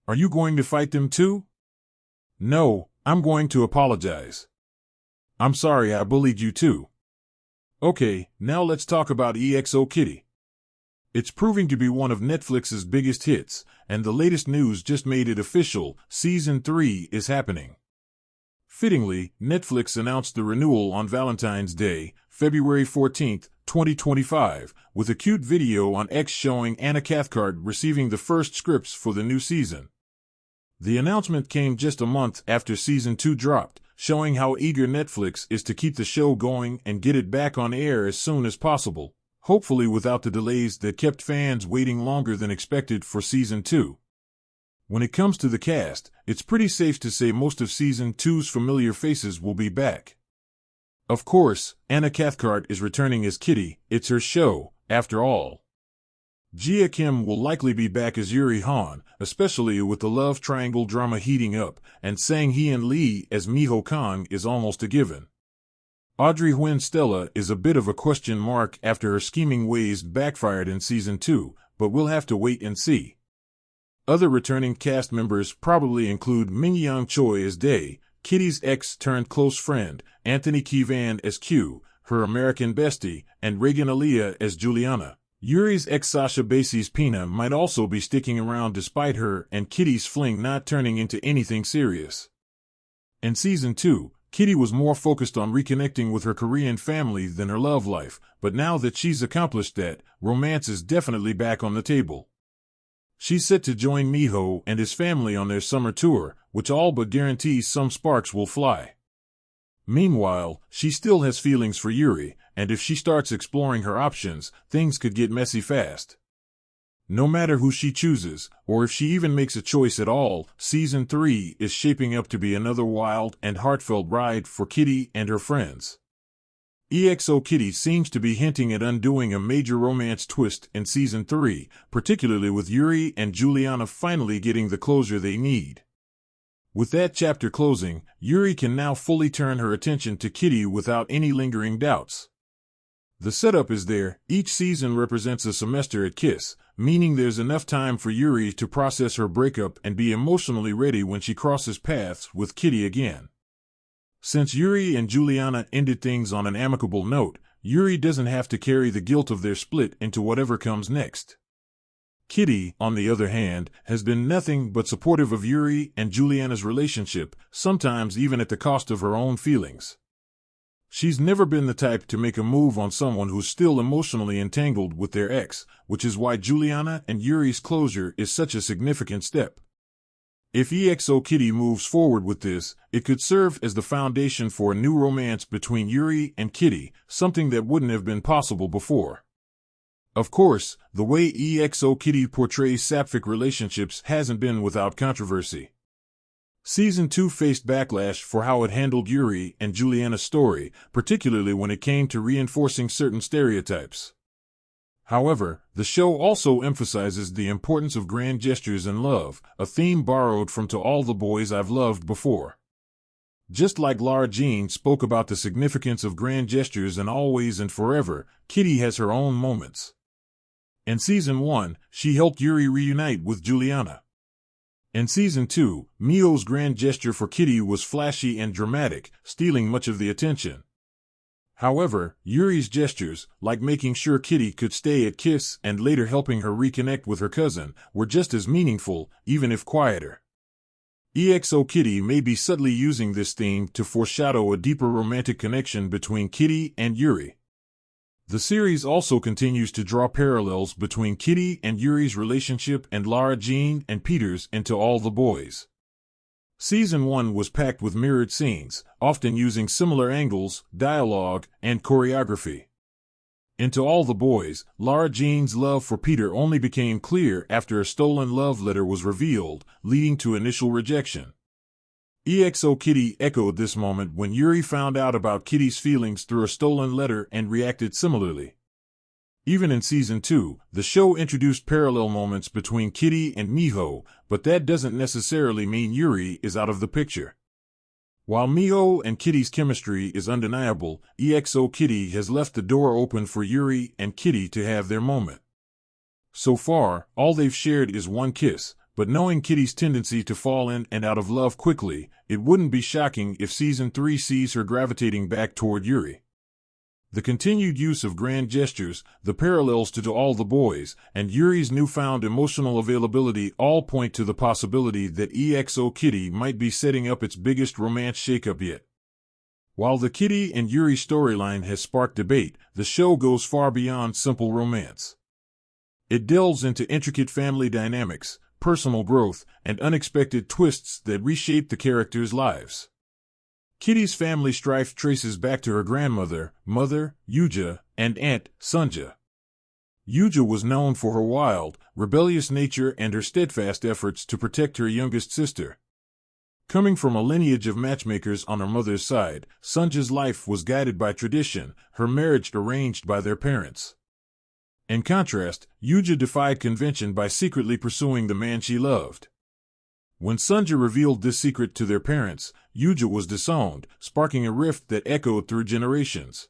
Are you going to fight them too? No, I'm going to apologize. I'm sorry I bullied you too. Okay, now let's talk about EXO Kitty. It's proving to be one of Netflix's biggest hits, and the latest news just made it official: Season 3 is happening. Fittingly, Netflix announced the renewal on Valentine's Day, February 14, 2025, with a cute video on X showing Anna Cathcart receiving the first scripts for the new season. The announcement came just a month after Season 2 dropped, showing how eager Netflix is to keep the show going and get it back on air as soon as possible, hopefully without the delays that kept fans waiting longer than expected for Season 2. When it comes to the cast, it's pretty safe to say most of Season 2's familiar faces will be back. Of course, Anna Cathcart is returning as Kitty. It's her show, after all. Gia Kim will likely be back as Yuri Han, especially with the love triangle drama heating up, and Sang Hyun Lee as Miho Kang is almost a given. Audrey Hwen Stella is a bit of a question mark after her scheming ways backfired in Season 2, but we'll have to wait and see. Other returning cast members probably include Ming-Yang Choi as Dae, Kitty's ex-turned-close friend, Anthony Kivan as Q, her American bestie, and Reagan Aaliyah as Juliana. Yuri's ex Sasha Bassey's Pina might also be sticking around despite her and Kitty's fling not turning into anything serious. In Season 2, Kitty was more focused on reconnecting with her Korean family than her love life, but now that she's accomplished that, romance is definitely back on the table. She's set to join Miho and his family on their summer tour, which all but guarantees some sparks will fly. Meanwhile, she still has feelings for Yuri, and if she starts exploring her options, things could get messy fast. No matter who she chooses, or if she even makes a choice at all, Season 3 is shaping up to be another wild and heartfelt ride for Kitty and her friends. EXO Kitty seems to be hinting at undoing a major romance twist in Season 3, particularly with Yuri and Juliana finally getting the closure they need. With that chapter closing, Yuri can now fully turn her attention to Kitty without any lingering doubts. The setup is there. Each season represents a semester at KISS, meaning there's enough time for Yuri to process her breakup and be emotionally ready when she crosses paths with Kitty again. Since Yuri and Juliana ended things on an amicable note, Yuri doesn't have to carry the guilt of their split into whatever comes next. Kitty, on the other hand, has been nothing but supportive of Yuri and Juliana's relationship, sometimes even at the cost of her own feelings. She's never been the type to make a move on someone who's still emotionally entangled with their ex, which is why Juliana and Yuri's closure is such a significant step. If EXO Kitty moves forward with this, it could serve as the foundation for a new romance between Yuri and Kitty, something that wouldn't have been possible before. Of course, the way EXO Kitty portrays sapphic relationships hasn't been without controversy. Season 2 faced backlash for how it handled Yuri and Juliana's story, particularly when it came to reinforcing certain stereotypes. However, the show also emphasizes the importance of grand gestures in love, a theme borrowed from To All the Boys I've Loved Before. Just like Lara Jean spoke about the significance of grand gestures in Always and Forever, Kitty has her own moments. In Season 1, she helped Yuri reunite with Juliana. In Season 2, Miho's grand gesture for Kitty was flashy and dramatic, stealing much of the attention. However, Yuri's gestures, like making sure Kitty could stay at KISS and later helping her reconnect with her cousin, were just as meaningful, even if quieter. EXO Kitty may be subtly using this theme to foreshadow a deeper romantic connection between Kitty and Yuri. The series also continues to draw parallels between Kitty and Yuri's relationship and Lara Jean and Peter's in To All the Boys. Season 1 was packed with mirrored scenes, often using similar angles, dialogue, and choreography. In To All the Boys, Lara Jean's love for Peter only became clear after a stolen love letter was revealed, leading to initial rejection. EXO Kitty echoed this moment when Yuri found out about Kitty's feelings through a stolen letter and reacted similarly. Even in Season 2, the show introduced parallel moments between Kitty and Miho, but that doesn't necessarily mean Yuri is out of the picture. While Miho and Kitty's chemistry is undeniable, EXO Kitty has left the door open for Yuri and Kitty to have their moment. So far, all they've shared is one kiss, but knowing Kitty's tendency to fall in and out of love quickly, it wouldn't be shocking if Season 3 sees her gravitating back toward Yuri. The continued use of grand gestures, the parallels to All the Boys, and Yuri's newfound emotional availability all point to the possibility that EXO Kitty might be setting up its biggest romance shakeup yet. While the Kitty and Yuri storyline has sparked debate, the show goes far beyond simple romance. It delves into intricate family dynamics, personal growth, and unexpected twists that reshape the characters' lives. Kitty's family strife traces back to her grandmother, Mother Yuja, and Aunt Sunja. Yuja was known for her wild, rebellious nature and her steadfast efforts to protect her youngest sister. Coming from a lineage of matchmakers on her mother's side, Sunja's life was guided by tradition, her marriage arranged by their parents. In contrast, Yuja defied convention by secretly pursuing the man she loved. When Sunja revealed this secret to their parents, Yuja was disowned, sparking a rift that echoed through generations.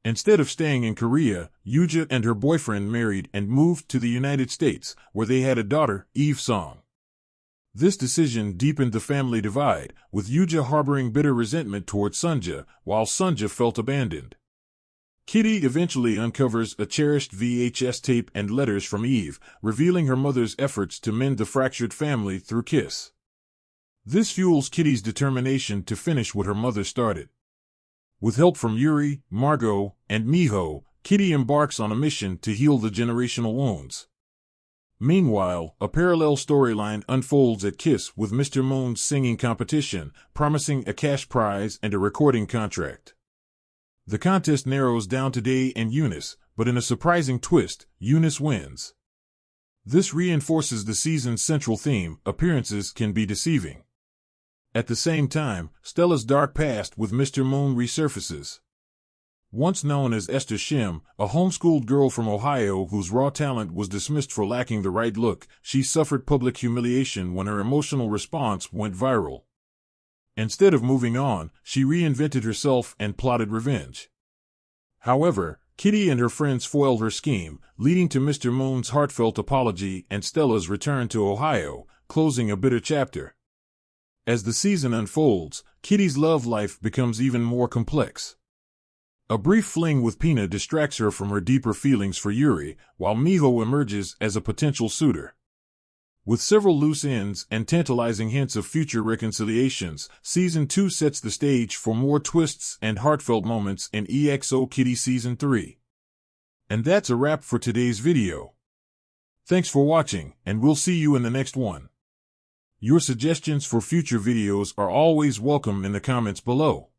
Instead of staying in Korea, Yuja and her boyfriend married and moved to the United States, where they had a daughter, Eve Song. This decision deepened the family divide, with Yuja harboring bitter resentment toward Sunja, while Sunja felt abandoned. Kitty eventually uncovers a cherished VHS tape and letters from Eve, revealing her mother's efforts to mend the fractured family through Kiss. This fuels Kitty's determination to finish what her mother started. With help from Yuri, Margot, and Miho, Kitty embarks on a mission to heal the generational wounds. Meanwhile, a parallel storyline unfolds at Kiss with Mr. Moon's singing competition, promising a cash prize and a recording contract. The contest narrows down to Dae and Eunice, but in a surprising twist, Eunice wins. This reinforces the season's central theme: appearances can be deceiving. At the same time, Stella's dark past with Mr. Moon resurfaces. Once known as Esther Shim, a homeschooled girl from Ohio whose raw talent was dismissed for lacking the right look, she suffered public humiliation when her emotional response went viral. Instead of moving on, she reinvented herself and plotted revenge. However, Kitty and her friends foiled her scheme, leading to Mr. Moon's heartfelt apology and Stella's return to Ohio, closing a bitter chapter. As the season unfolds, Kitty's love life becomes even more complex. A brief fling with Pina distracts her from her deeper feelings for Yuri, while Miho emerges as a potential suitor. With several loose ends and tantalizing hints of future reconciliations, Season 2 sets the stage for more twists and heartfelt moments in EXO Kitty Season 3. And that's a wrap for today's video. Thanks for watching, and we'll see you in the next one. Your suggestions for future videos are always welcome in the comments below.